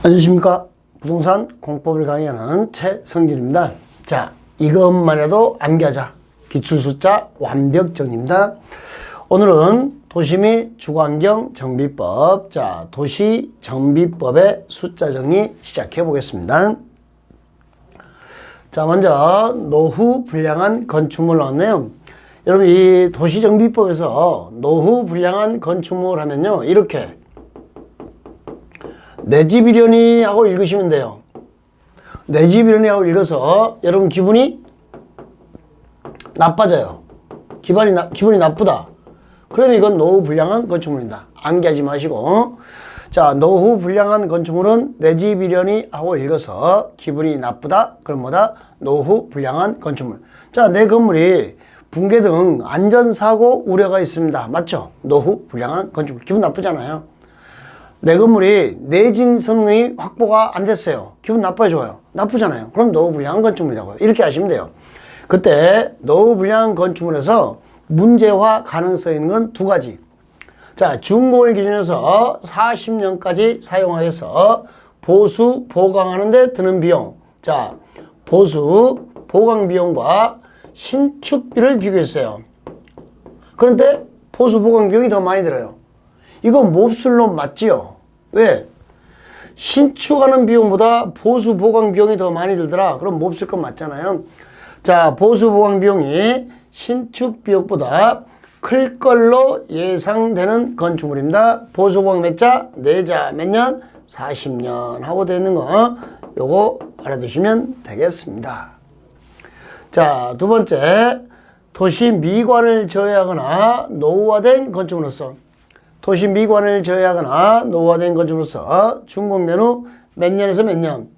안녕하십니까. 부동산 공법을 강의하는 최성진입니다. 자, 이것만 해도 암기하자. 기출숫자 완벽정리입니다. 오늘은 도시 및 주거환경 정비법. 자, 도시 정비법의 숫자 정리 시작해 보겠습니다. 자, 먼저 노후 불량한 건축물 나왔네요. 여러분, 이 도시 정비법에서 노후 불량한 건축물 하면요, 이렇게 내 집이려니 하고 읽으시면 돼요. 내 집이려니 하고 읽어서 여러분 기분이 나빠져요. 기분이 나쁘다. 그러면 이건 노후 불량한 건축물입니다. 암기하지 마시고. 자, 노후 불량한 건축물은 내 집이려니 하고 읽어서 기분이 나쁘다. 그럼 뭐다? 노후 불량한 건축물. 자, 내 건물이 붕괴 등 안전사고 우려가 있습니다. 맞죠? 노후 불량한 건축물. 기분 나쁘잖아요. 내 건물이 내진 성능이 확보가 안 됐어요. 기분 나빠요, 좋아요? 나쁘잖아요. 그럼 노후 불량한 건축물이라고요. 이렇게 하시면 돼요. 그때 노후 불량한 건축물에서 문제화 가능성이 있는 건 두 가지. 자, 준공을 기준해서 40년까지 사용하여서 보수 보강하는 데 드는 비용. 자, 보수 보강 비용과 신축비를 비교했어요. 그런데 보수 보강 비용이 더 많이 들어요. 이건 몹쓸놈 맞지요? 왜? 신축하는 비용보다 보수 보강 비용이 더 많이 들더라. 그럼 몹쓸 건 맞잖아요. 자, 보수 보강 비용이 신축 비용보다 클 걸로 예상되는 건축물입니다. 보수 보강 몇 자? 4자. 몇 년? 40년 하고 되어 있는 거 요거 알아두시면 되겠습니다. 자, 두 번째, 도시 미관을 저해하거나 노후화된 건축물로서 도시 미관을 저해하거나 노후화된 건축물로서 준공된 후 몇 년에서 몇 년?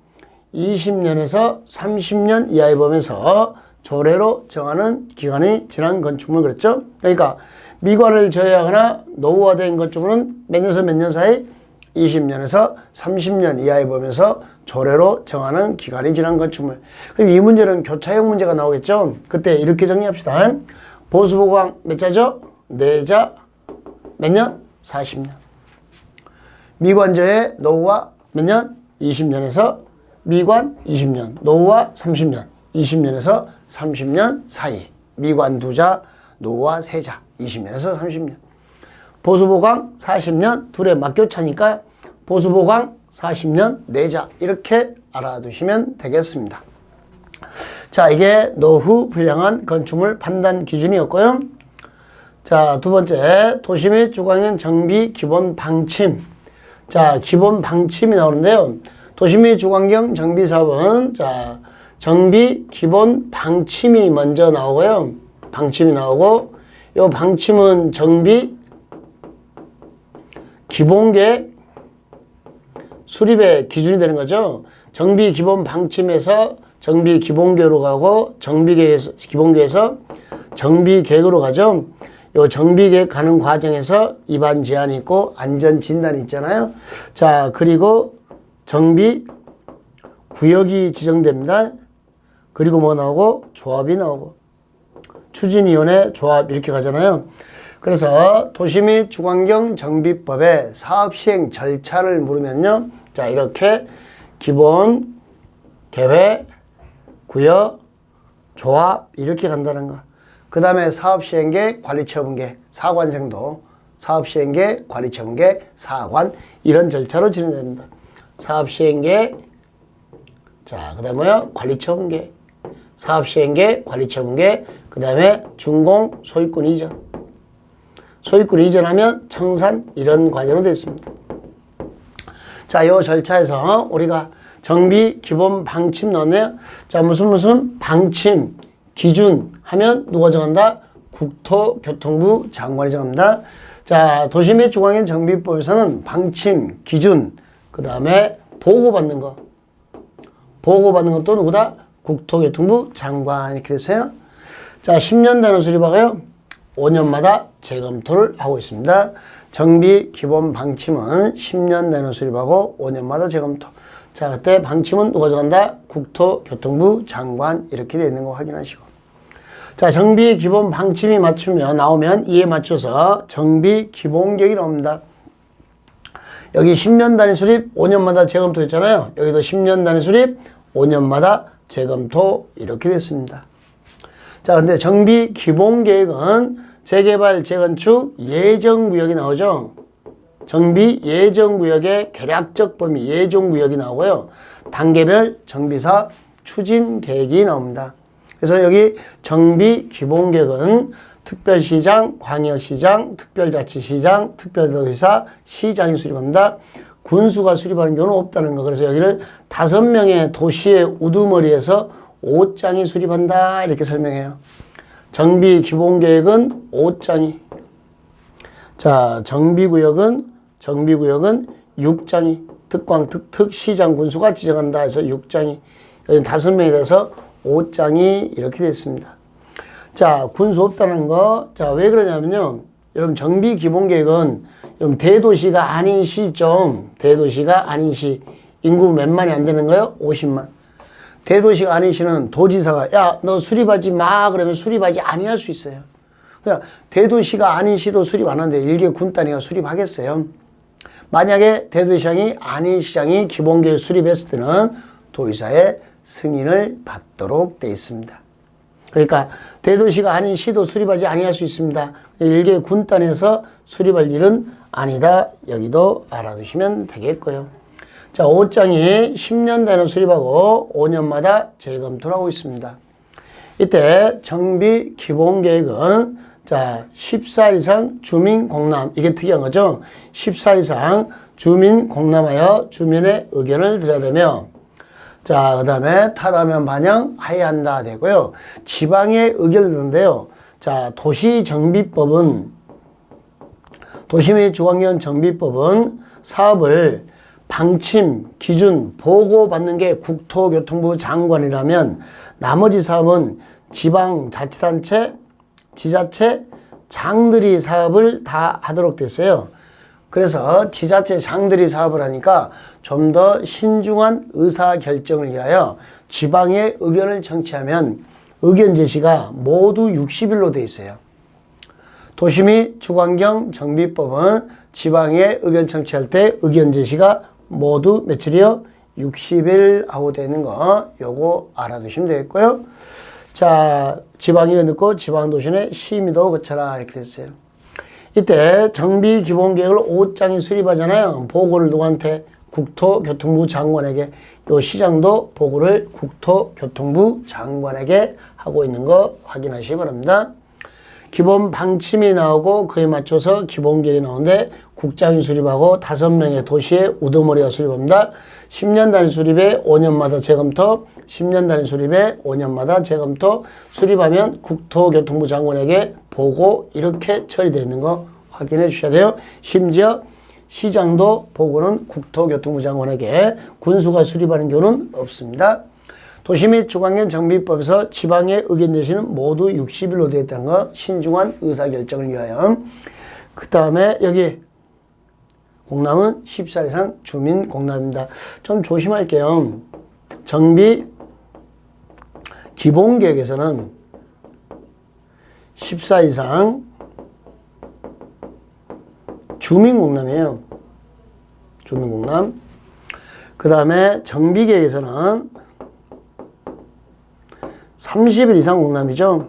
20년에서 30년 이하의 범위에서 조례로 정하는 기간이 지난 건축물 그랬죠? 그러니까 미관을 저해하거나 노후화된 건축물은 몇 년에서 몇 년 사이? 20년에서 30년 이하의 범위에서 조례로 정하는 기간이 지난 건축물. 그럼 이 문제는 교차형 문제가 나오겠죠? 그때 이렇게 정리합시다. 보수보강 몇 자죠? 4자. 몇 년? 40년. 미관저해 노후화 몇 년? 20년에서 미관 20년, 노후화 30년, 20년에서 30년 사이. 미관 2자, 노후화 3자, 20년에서 30년. 보수보강 40년, 둘의 맞교차니까 보수보강 40년, 4자. 이렇게 알아두시면 되겠습니다. 자, 이게 노후 불량한 건축물 판단 기준이었고요. 자, 두 번째, 도시 및 주거환경 정비 기본 방침. 자, 기본 방침이 나오는데요. 도시 및 주거환경 정비 사업은, 자, 정비 기본 방침이 먼저 나오고요. 방침이 나오고, 요 방침은 정비 기본계획 수립의 기준이 되는 거죠. 정비 기본 방침에서 정비 기본계획으로 가고, 정비계획에서, 기본계획에서 정비계획으로 가죠. 요 정비계획 가는 과정에서 위반 제한이 있고 안전 진단이 있잖아요. 자, 그리고 정비 구역이 지정됩니다. 그리고 뭐 나오고? 조합이 나오고. 추진위원회 조합 이렇게 가잖아요. 그래서 도시 및 주거환경 정비법의 사업 시행 절차를 물으면요. 자, 이렇게 기본, 계획, 구역, 조합 이렇게 간다는 거. 그 다음에 사업시행계, 관리처분계, 사관생도, 사업시행계, 관리처분계, 사관 이런 절차로 진행됩니다. 사업시행계, 자, 그 다음에 뭐요? 관리처분계, 사업시행계, 관리처분계, 그 다음에 준공, 소유권 이전. 소유권 이전하면 청산 이런 과정으로 되어 있습니다. 자, 요 절차에서 우리가 정비 기본 방침 넣었네요. 자, 무슨 방침 기준 하면 누가 정한다? 국토교통부 장관이 정합니다. 자, 도시 및 주거환경 정비법에서는 방침, 기준, 그 다음에 보고받는 거. 보고받는 것도 누구다? 국토교통부 장관 이렇게 됐어요. 자, 10년 단위 수립하고요. 5년마다 재검토를 하고 있습니다. 정비 기본 방침은 10년 단위 수립하고 5년마다 재검토. 자, 그때 방침은 누가 정한다? 국토교통부 장관 이렇게 되어 있는 거 확인하시고. 자, 정비 기본 방침이 나오면 이에 맞춰서 정비 기본계획이 나옵니다. 여기 10년 단위 수립 5년마다 재검토 했잖아요. 여기도 10년 단위 수립 5년마다 재검토 이렇게 됐습니다. 자, 근데 정비 기본계획은 재개발, 재건축, 예정구역이 나오죠. 정비 예정구역의 개략적 범위, 예정구역이 나오고요. 단계별 정비사 추진계획이 나옵니다. 그래서 여기 정비 기본계획은 특별시장, 광역시장, 특별자치시장, 특별도지사, 시장이 수립합니다. 군수가 수립하는 경우는 없다는 거. 그래서 여기를 5명의 도시의 우두머리에서 5장이 수립한다 이렇게 설명해요. 정비 기본계획은 5장이. 자, 정비구역은 6장이. 특광, 특특, 시장, 군수가 지정한다 해서 6장이. 여기는 5명이 돼서 5장이 이렇게 됐습니다. 자, 군수 없다는 거. 자, 왜 그러냐면요. 여러분, 정비 기본계획은 여러분 대도시가 아닌 시점, 대도시가 아닌 시. 인구 몇만이 안 되는 거요? 50만. 대도시가 아닌 시는 도지사가 야, 너 수립하지 마. 그러면 수립하지 아니할 수 있어요. 그냥 대도시가 아닌 시도 수립 안 하는데 일개 군 단위가 수립하겠어요. 만약에 대도시장이 아닌 시장이 기본계획 수립했을 때는 도의사의 승인을 받도록 되어 있습니다. 그러니까 대도시가 아닌 시도 수립하지 아니할 수 있습니다. 일개 군 단위에서 수립할 일은 아니다. 여기도 알아두시면 되겠고요. 자, 5장이 10년 단위로 수립하고 5년마다 재검토를 하고 있습니다. 이때 정비 기본계획은 자, 14일 이상 주민 공람, 이게 특이한 거죠. 14일 이상 주민 공람하여 주민의 의견을 드려야 되며, 자, 그 다음에 타다면 반영하여야 한다 되고요. 지방의 의견을 듣는데요. 자, 도시정비법은, 도시및 주관기관 정비법은 사업을 방침, 기준, 보고받는 게 국토교통부 장관이라면 나머지 사업은 지방자치단체, 지자체 장들이 사업을 다 하도록 됐어요. 그래서 지자체 장들이 사업을 하니까 좀 더 신중한 의사결정을 위하여 지방의 의견을 청취하면 의견 제시가 모두 60일로 되어 있어요. 도시 및 주관경 정비법은 지방의 의견 청취할 때 의견 제시가 모두 며칠이요? 60일 하고 되는 거 요거 알아두시면 되겠고요. 자, 지방이 늦고 지방도시는 심의도 거쳐라 이렇게 됐어요. 이때 정비 기본계획을 5장이 수립하잖아요. 보고를 누구한테? 국토교통부 장관에게. 요 시장도 보고를 국토교통부 장관에게 하고 있는 거 확인하시기 바랍니다. 기본 방침이 나오고 그에 맞춰서 기본계획이 나오는데 국장이 수립하고 5명의 도시의 우두머리가 수립합니다. 10년 단위 수립에 5년마다 재검토, 10년 단위 수립에 5년마다 재검토, 수립하면 국토교통부 장관에게 보고 이렇게 처리되어 있는 거 확인해 주셔야 돼요. 심지어 시장도 보고는 국토교통부 장관에게, 군수가 수립하는 경우는 없습니다. 도시 및 주관경 정비법에서 지방의 의견 제시는 모두 60일로 되어 있다는 거, 신중한 의사결정을 위하여. 그 다음에 여기 공람은 14일 이상 주민 공람입니다. 좀 조심할게요. 정비 기본계획에서는 14일 이상 주민 공람이에요. 주민 공람. 그 다음에 정비계획에서는 30일 이상 공람이죠.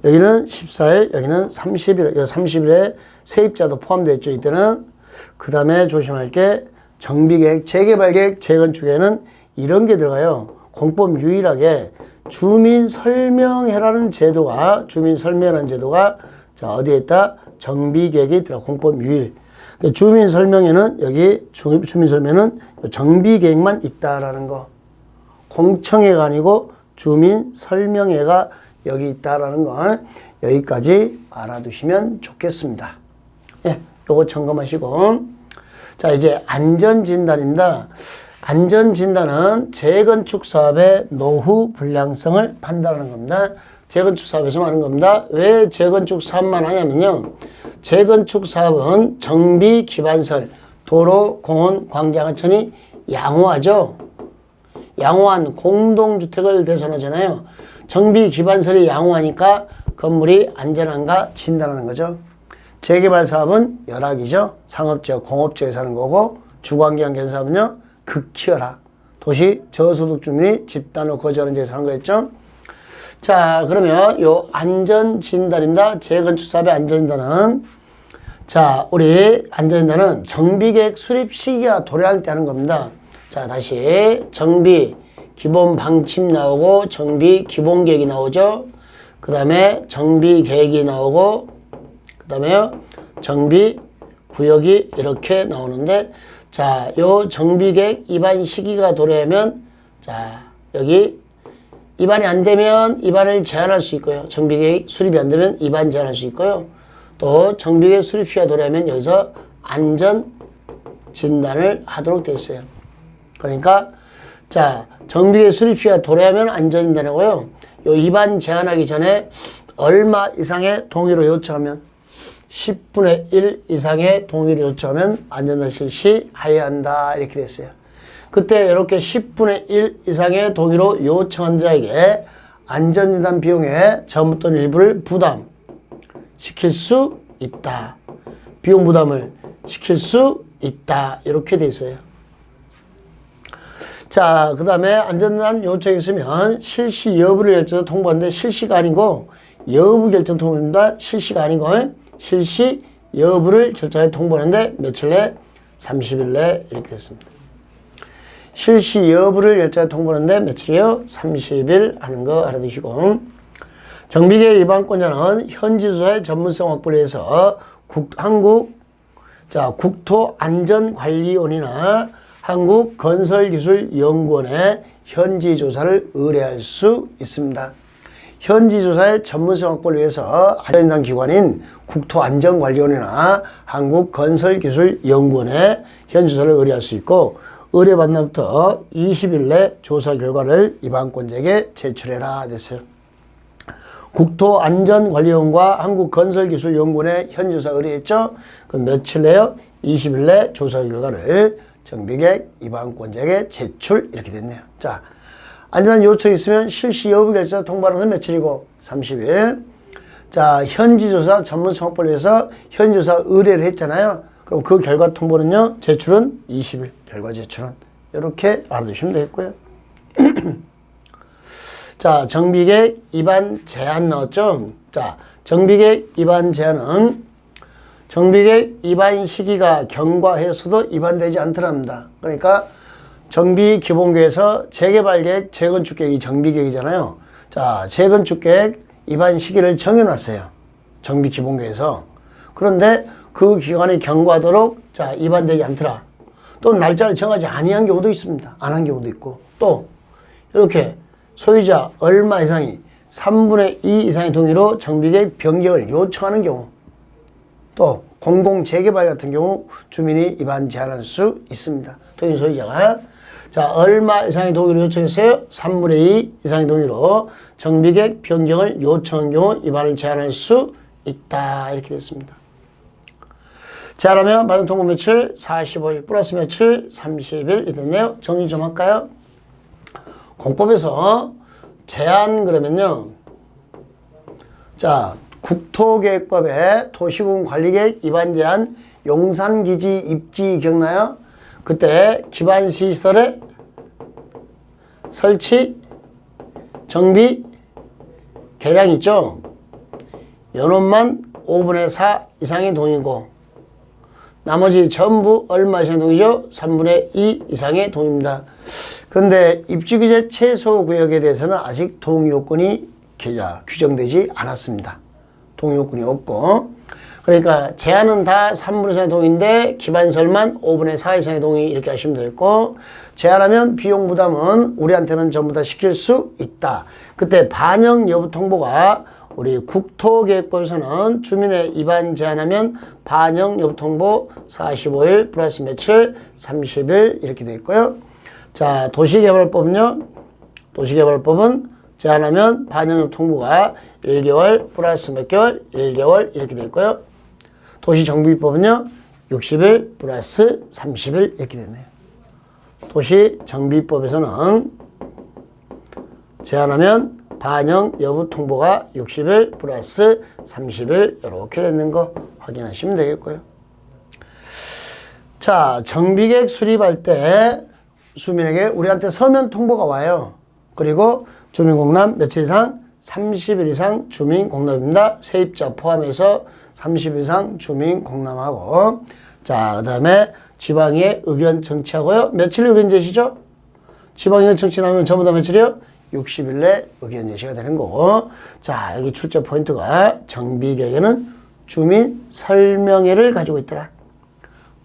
여기는 14일, 여기는 30일, 여기 30일에 세입자도 포함되어 있죠. 이때는. 그 다음에 조심할 게 정비계획, 재개발계획, 재건축에는 이런 게 들어가요. 공법 유일하게 주민설명회라는 제도가, 자, 어디에 있다? 정비계획에 들어가. 공법 유일. 주민설명회는 여기, 주민설명회는 정비계획만 있다라는 거. 공청회가 아니고 주민설명회가 여기 있다라는 거 여기까지 알아두시면 좋겠습니다. 예, 요거 점검하시고. 자, 이제 안전진단입니다. 안전진단은 재건축 사업의 노후 불량성을 판단하는 겁니다. 재건축 사업에서 하는 겁니다. 왜 재건축 사업만 하냐면요. 재건축 사업은 정비 기반설, 도로, 공원, 광장, 하천이 양호하죠. 양호한 공동주택을 대선하잖아요. 정비 기반설이 양호하니까 건물이 안전한가 진단하는 거죠. 재개발 사업은 열악이죠. 상업지역, 공업지역에 사는 거고 주거환경 개선사업은요. 극히열악. 도시 저소득 주민이 집단으로 거주하는 지역에 사는 거였죠. 자, 그러면 요 안전진단입니다. 재건축 사업의 안전진단은 자, 우리 안전진단은 정비계획 수립 시기가 도래할 때 하는 겁니다. 자, 다시 정비 기본 방침 나오고 정비 기본 계획이 나오죠. 그 다음에 정비 계획이 나오고 그 다음에 정비 구역이 이렇게 나오는데 자, 요 정비 계획 입안 시기가 도래하면 자, 여기 입안이 안 되면 입안을 제한할 수 있고요. 정비 계획 수립이 안 되면 입안 제한할 수 있고요. 또 정비 계획 수립 시기가 도래하면 여기서 안전 진단을 하도록 되어 있어요. 그러니까 자, 정비계획 수립 시기가 도래하면 안전진단이고요. 요 입안 제한하기 전에 얼마 이상의 동의를 요청하면 10분의 1 이상의 동의를 요청하면 안전진단 실시해야 한다. 이렇게 됐어요. 그때 이렇게 10분의 1 이상의 동의로 요청한 자에게 안전진단 비용의 전부 또는 일부를 부담시킬 수 있다. 비용 부담을 시킬 수 있다. 이렇게 돼 있어요. 자, 그 다음에 안전진단 요청이 있으면 실시 여부를 결정해서 통보하는데 실시가 아니고 여부 결정 통보입니다. 실시가 아니고 실시 여부를 결정해 통보하는데 며칠 내? 30일 내 이렇게 됐습니다. 실시 여부를 결정해 통보하는데 며칠이요? 30일 하는 거 알아두시고 정비계획 위반권자는 현지조사의 전문성 확보를 위해서 국토안전관리원이나 한국건설기술연구원에 현지조사를 의뢰할 수 있습니다. 현지조사의 전문성 확보를 위해서 안전진단 기관인 국토안전관리원이나 한국건설기술연구원에 현지조사를 의뢰할 수 있고 의뢰받은 날부터 20일 내 조사 결과를 위반권자에게 제출해라 됐어요. 국토안전관리원과 한국건설기술연구원에 현지조사 의뢰했죠? 그럼 며칠 내요? 20일 내 조사 결과를 정비계획 위반권자에게 제출 이렇게 됐네요. 자, 안전한 요청이 있으면 실시 여부 결정 통보하는 것은 며칠이고 30일. 자, 현지조사 전문성 확보를 위해서 현지조사 의뢰를 했잖아요. 그럼 그 결과 통보는요. 제출은 20일. 결과 제출은 이렇게 알아두시면 되겠고요. 자, 정비계획 위반 제한 나왔죠. 자, 정비계획 위반 제한은 정비계획 위반 시기가 경과해서도 위반되지 않더랍니다. 그러니까 정비기본계획에서 재개발계획, 재건축계획이 정비계획이잖아요. 자, 재건축계획 위반 시기를 정해놨어요. 정비기본계획에서. 그런데 그 기간이 경과하도록 자, 위반되지 않더라. 또 날짜를 정하지 아니한 경우도 있습니다. 안 한 경우도 있고. 또 이렇게 소유자 얼마 이상이 3분의 2 이상의 동의로 정비계획 변경을 요청하는 경우 또 공공재개발 같은 경우 주민이 위반 제한할 수 있습니다. 동의 소유자가 자 얼마 이상의 동의를 요청했어요? 3분의 2 이상의 동의로 정비계획 변경을 요청한 경우 위반을 제한할 수 있다. 이렇게 됐습니다. 제한하면 받은 통보 며칠? 45일 플러스 며칠? 30일 됐네요. 정리 좀 할까요? 공법에서 제한 그러면요. 자 국토계획법에 도시군관리계획 위반 제한 용산기지 입지 기억나요? 그때 기반시설의 설치, 정비, 계량 있죠? 연원만 5분의 4 이상의 동의고 나머지 전부 얼마 이상의 동의죠? 3분의 2 이상의 동의입니다. 그런데 입지규제 최소구역에 대해서는 아직 동의요건이 규정되지 않았습니다. 동의요건이 없고 그러니까 제한은 다 3분의 4의 동의인데 기반설만 5분의 4 이상의 동의 이렇게 하시면 되겠고 제한하면 비용 부담은 우리한테는 전부 다 시킬 수 있다. 그때 반영 여부 통보가 우리 국토계획법에서는 주민의 위반 제한하면 반영 여부 통보 45일 플러스 며칠 30일 이렇게 되어 있고요. 자 도시개발법은요. 도시개발법은 제한하면 반영 여부 통보가 1개월 플러스 몇 개월? 1개월 이렇게 되어 있고요. 도시정비법은요. 60일 플러스 30일 이렇게 되네요. 도시정비법에서는 제한하면 반영 여부 통보가 60일 플러스 30일 이렇게 되는 거 확인하시면 되겠고요. 자, 정비계획 수립할 때 주민에게 우리한테 서면 통보가 와요. 그리고 주민공람 며칠 이상? 30일 이상 주민공람입니다. 세입자 포함해서 30일 이상 주민공람하고, 자, 그 다음에 지방의 의견 청취하고요. 며칠 의견 제시죠? 지방의견 청취 나오면 전부 다 며칠이요? 60일 내 의견 제시가 되는 거고. 자, 여기 출제 포인트가 정비계획에는 주민 설명회를 가지고 있더라.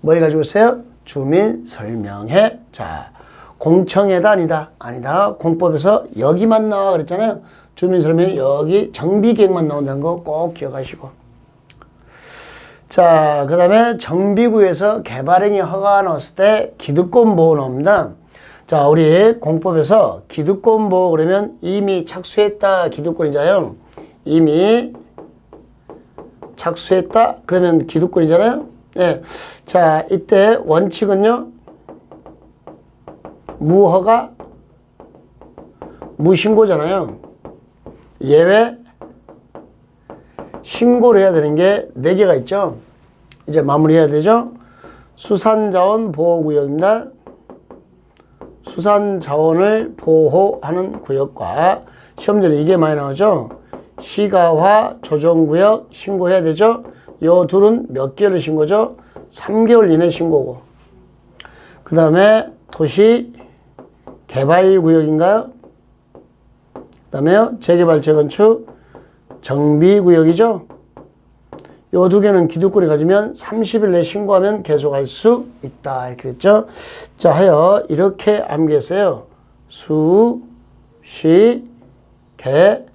뭘 가지고 있어요? 주민 설명회. 자, 공청회다 아니다? 아니다. 공법에서 여기만 나와 그랬잖아요. 주민 설명회 여기 정비계획만 나온다는 거 꼭 기억하시고. 자, 그 다음에 정비구에서 개발행위 허가가 나왔을 때 기득권 보호 나옵니다. 자, 우리 공법에서 기득권 보호 그러면 이미 착수했다 기득권이잖아요. 이미 착수했다 그러면 기득권이잖아요. 네. 자, 이때 원칙은요. 무허가, 무신고잖아요. 예외, 신고를 해야 되는 게 4개가 있죠. 이제 마무리해야 되죠. 수산자원 보호구역입니다. 수산자원을 보호하는 구역과 시험전에 이게 많이 나오죠. 시가화 조정구역 신고해야 되죠. 요 둘은 몇 개월을 신고죠? 3개월 이내 신고고. 그 다음에 도시 개발구역인가요? 그 다음에요. 재개발, 재건축, 정비구역이죠. 요 2개는 기득권이 가지면 30일 내에 신고하면 계속할 수 있다. 이렇게 됐죠. 자, 하여 이렇게 암기했어요. 수, 시, 개,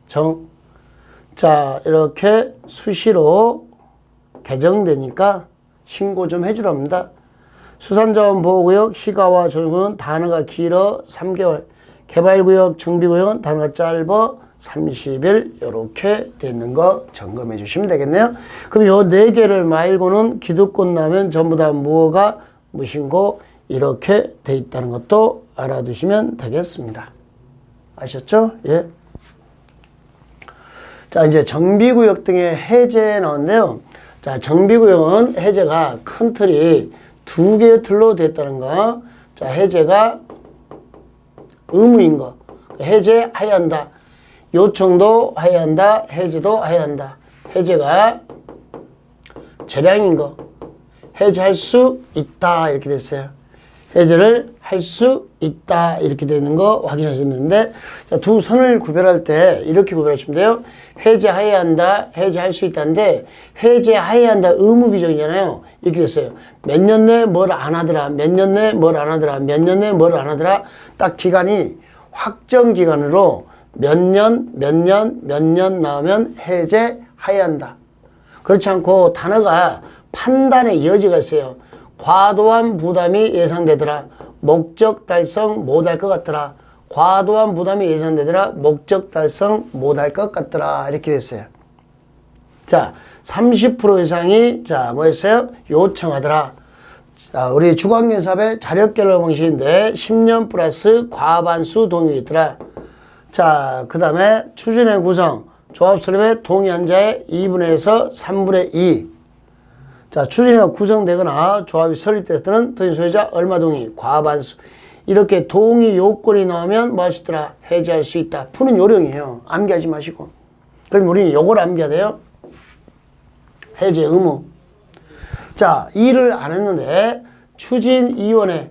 정. 자, 이렇게 수시로 개정되니까 신고 좀 해주랍니다. 수산자원 보호구역 시가와 조정구역은 단어가 길어 3개월. 개발구역, 정비구역은 단어가 짧아 30일 이렇게 되는 거 점검해 주시면 되겠네요. 그럼 요 4개를 말고는 기득권 나오면 전부 다 무허가, 무신고 이렇게 돼 있다는 것도 알아두시면 되겠습니다. 아셨죠? 예. 자, 이제 정비구역 등의 해제 나오는데요. 자, 정비구역은 해제가 큰 틀이 2개의 틀로 됐다는 거. 자, 해제가 의무인 거. 해제해야 한다. 요청도 해야 한다. 해제도 해야 한다. 해제가 재량인 거. 해제할 수 있다. 이렇게 됐어요. 해제를 할 수 있다. 이렇게 되는 거 확인하시면 되는데, 자, 두 선을 구별할 때 이렇게 구별하시면 돼요. 해제해야 한다. 해제할 수 있다인데, 해제해야 한다. 의무 규정이잖아요. 이렇게 됐어요. 몇 년 내에 뭘 안 하더라. 몇 년 내에 뭘 안 하더라. 몇 년 내에 뭘 안 하더라. 딱 기간이 확정 기간으로 몇 년 나오면 해제해야 한다. 그렇지 않고 단어가 판단의 여지가 있어요. 과도한 부담이 예상되더라. 목적 달성 못할 것 같더라. 과도한 부담이 예상되더라. 목적 달성 못할 것 같더라. 이렇게 됐어요. 자, 30% 이상이 자, 뭐였어요? 요청하더라. 자, 우리 주관견사업의 자력결론 방식인데 10년 플러스 과반수 동의가 있더라. 자, 그 다음에 추진의 구성, 조합 설립에 동의한 자의 2분의 1에서 3분의 2. 자, 추진회가 구성되거나 조합이 설립됐을 때는 토지 소유자 얼마 동의, 과반수. 이렇게 동의 요건이 나오면 뭐 할 수 있더라? 해제할 수 있다. 푸는 요령이에요. 암기하지 마시고. 그럼 우리는 요걸 암기해야 돼요. 해제 의무. 자, 일을 안 했는데 추진위원회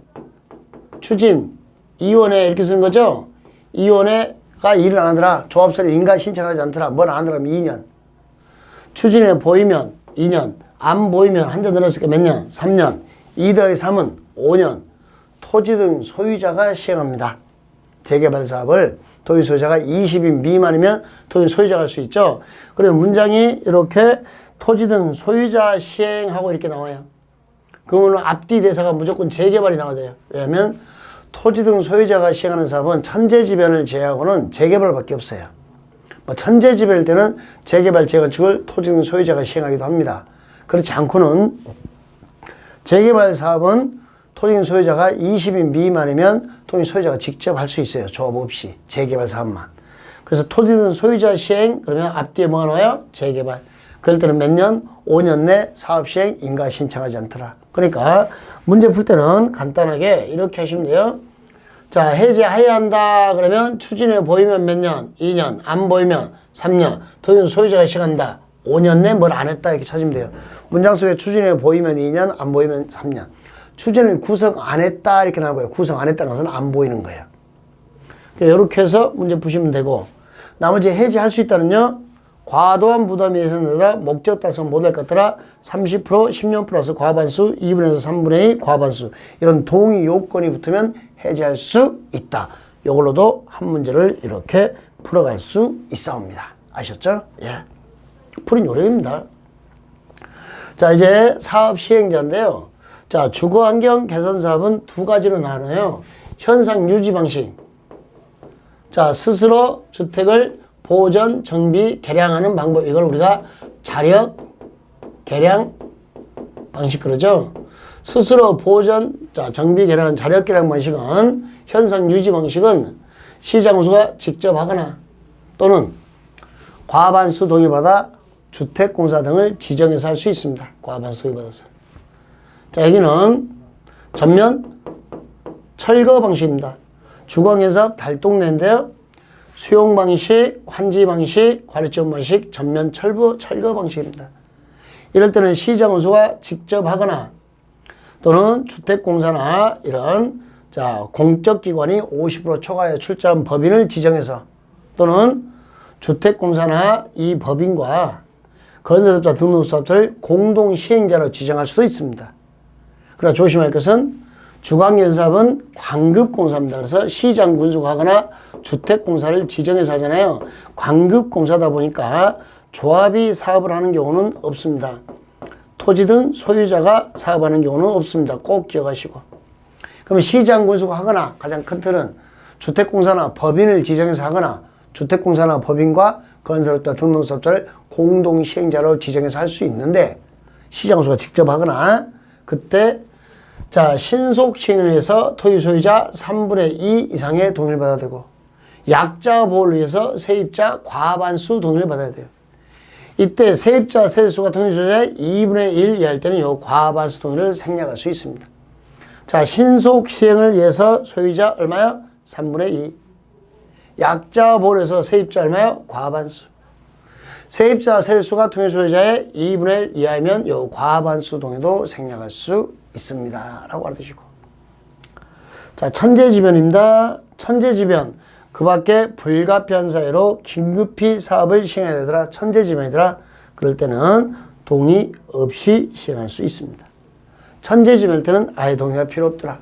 이렇게 쓰는 거죠. 위원회가 일을 안 하더라. 조합설립 인가 신청하지 않더라. 뭘 안 하더라. 2년. 추진회 보이면 2년. 안 보이면 한 점 늘었으니까 몇 년? 3년. 2 더하기 3은 5년. 토지 등 소유자가 시행합니다. 재개발 사업을 토지 소유자가 20인 미만이면 토지 소유자가 할 수 있죠. 그러면 문장이 이렇게 토지 등 소유자 시행하고 이렇게 나와요. 그러면 앞뒤 대사가 무조건 재개발이 나와야 돼요. 왜냐하면 토지 등 소유자가 시행하는 사업은 천재지변을 제외하고는 재개발밖에 없어요. 뭐 천재지변일 때는 재개발, 재건축을 토지 등 소유자가 시행하기도 합니다. 그렇지 않고는 재개발 사업은 토지 등 소유자가 20인 미만이면 토지 소유자가 직접 할 수 있어요. 조합 없이. 재개발 사업만. 그래서 토지 등 소유자 시행 그러면 앞뒤에 뭐가 나와요? 재개발. 그럴 때는 몇 년? 5년 내 사업시행 인가 신청하지 않더라. 그러니까 문제 풀 때는 간단하게 이렇게 하시면 돼요. 자, 해제해야 한다 그러면 추진해 보이면 몇 년? 2년. 안 보이면 3년. 토지는 소유자가 시행한다. 5년 내 뭘 안 했다 이렇게 찾으면 돼요. 문장 속에 추진해 보이면 2년, 안 보이면 3년. 추진을 구성 안 했다 이렇게 나와요. 구성 안 했다는 것은 안 보이는 거예요. 이렇게 해서 문제 푸시면 되고, 나머지 해제할 수 있다는요. 과도한 부담이 예상되다 목적 달성 못할 것 같더라 30% 10년 플러스 과반수 2분의 1에서 3분의 2 과반수 이런 동의 요건이 붙으면 해제할 수 있다. 이걸로도 한 문제를 이렇게 풀어갈 수 있사옵니다. 아셨죠? 예. 풀인 요령입니다. 자, 이제 사업 시행자인데요. 자, 주거환경 개선 사업은 두 가지로 나눠요. 현상 유지 방식. 자, 스스로 주택을 보존, 정비, 개량하는 방법. 이걸 우리가 자력, 개량 방식 그러죠. 스스로 보존, 자, 정비, 개량, 자력, 개량 방식은 현상 유지 방식은 시장군수가 직접 하거나 또는 과반수 동의받아 주택공사 등을 지정해서 할 수 있습니다. 과반수 동의받아서. 자, 여기는 전면 철거 방식입니다. 주거개사업 달동네인데요. 수용 방식, 환지 방식, 관리점 방식, 전면 철거 방식입니다. 이럴 때는 시장군수가 직접 하거나 또는 주택공사나 이런 자 공적기관이 50% 초과에 출자한 법인을 지정해서 또는 주택공사나 이 법인과 건설업자 등록사업자를 공동시행자로 지정할 수도 있습니다. 그러나 조심할 것은 주거환경사업은 광급공사입니다. 그래서 시장군수가 하거나 주택공사를 지정해서 하잖아요. 광급공사다 보니까 조합이 사업을 하는 경우는 없습니다. 토지 등 소유자가 사업하는 경우는 없습니다. 꼭 기억하시고. 그러면 시장군수가 하거나 가장 큰 틀은 주택공사나 법인을 지정해서 하거나 주택공사나 법인과 건설업자 등록사업자를 공동시행자로 지정해서 할 수 있는데 시장군수가 직접 하거나 그때 자, 신속 시행을 위해서 토지 소유자 3분의 2 이상의 동의를 받아야 되고 약자 보호를 위해서 세입자 과반수 동의를 받아야 돼요. 이때 세입자 세입수가 동의 소유자의 2분의 1 이하일 때는 이 과반수 동의를 생략할 수 있습니다. 자, 신속 시행을 위해서 소유자 얼마요? 3분의 2. 약자 보호를 위해서 세입자 얼마요? 과반수. 세입자 세입수가 동의 소유자의 2분의 1 이하이면 이 과반수 동의도 생략할 수 있습니다. 라고 알아두시고. 자, 천재지변입니다. 천재지변. 그 밖에 불가피한 사유로 긴급히 사업을 시행해야 되더라. 천재지변이더라. 그럴 때는 동의 없이 시행할 수 있습니다. 천재지변일 때는 아예 동의가 필요 없더라.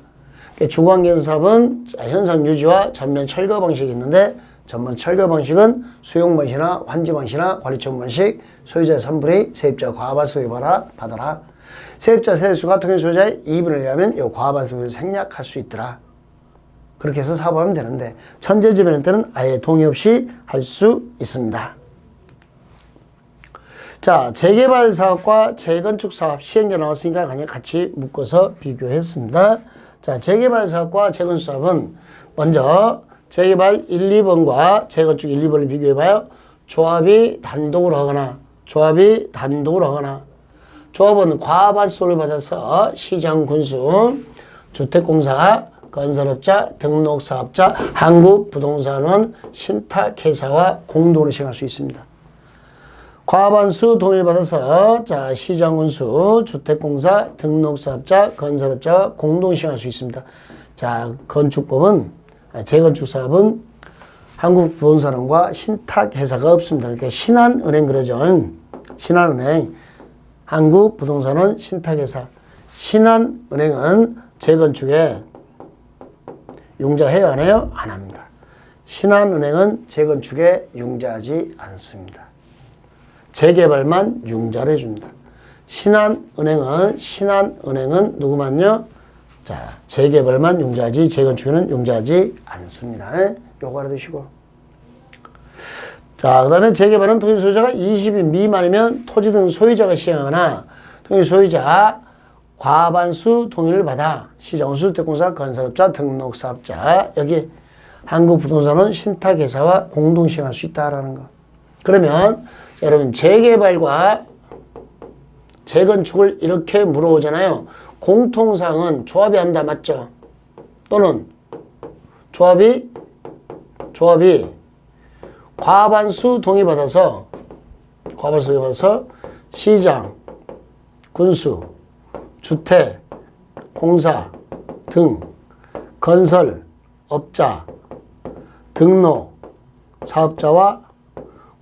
주거환경 사업은 현상 유지와 전면 철거 방식이 있는데 전면 철거 방식은 수용 방식이나 환지 방식이나 관리처분 방식, 소유자의 3분의 2, 세입자 과반수 받아라. 세입자 세입수가 통행 소유자의 2분을 내면 이 과반수를 생략할 수 있더라. 그렇게 해서 사업하면 되는데 천재지변일 때는 아예 동의 없이 할 수 있습니다. 자, 재개발 사업과 재건축 사업 시행자 나왔으니까 그냥 같이 묶어서 비교했습니다. 자, 재개발 사업과 재건축 사업은 먼저 재개발 1, 2번과 재건축 1, 2번을 비교해봐요. 조합이 단독으로 하거나 조합은 과반수 동의를 받아서 시장군수, 주택공사, 건설업자, 등록사업자, 한국부동산원, 신탁회사와 공동으로 시행할 수 있습니다. 과반수 동의를 받아서 자 시장군수, 주택공사, 등록사업자, 건설업자와 공동 시행할 수 있습니다. 자, 건축법은 재건축사업은 한국부동산원과 신탁회사가 없습니다. 그러니까 신한은행 그러죠. 신한은행, 한국부동산원, 신탁회사. 신한은행은 재건축에 융자해요, 안 해요? 안 합니다. 신한은행은 재건축에 융자하지 않습니다. 재개발만 융자를 해줍니다. 신한은행은 누구만요? 자, 재개발만 융자하지 재건축에는 융자하지 않습니다. 요거 알아두시고. 자, 그 다음에 재개발은 토지 소유자가 20인 미만이면 토지 등 소유자가 시행하거나 토지 소유자 과반수 동의를 받아 시장군수, 주택공사, 건설업자, 등록사업자 여기 한국부동산원, 신탁회사와 공동 시행할 수 있다라는 거. 그러면 자, 여러분 재개발과 재건축을 이렇게 물어오잖아요. 공통사항은 조합이 한다. 맞죠? 또는 조합이 과반수 동의받아서 시장, 군수, 주택, 공사 등 건설, 업자, 등록, 사업자와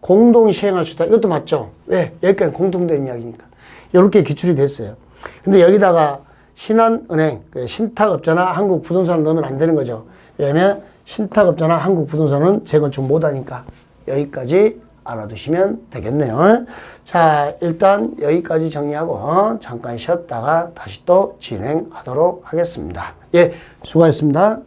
공동 시행할 수 있다. 이것도 맞죠? 왜? 여기까지 공통된 이야기니까. 이렇게 기출이 됐어요. 근데 여기다가 신한은행, 신탁업자나 한국부동산을 넣으면 안 되는 거죠. 왜냐면 신탁업자나 한국부동산은 재건축 못하니까. 여기까지 알아두시면 되겠네요. 자, 일단 여기까지 정리하고 잠깐 쉬었다가 다시 또 진행하도록 하겠습니다. 예, 수고하셨습니다.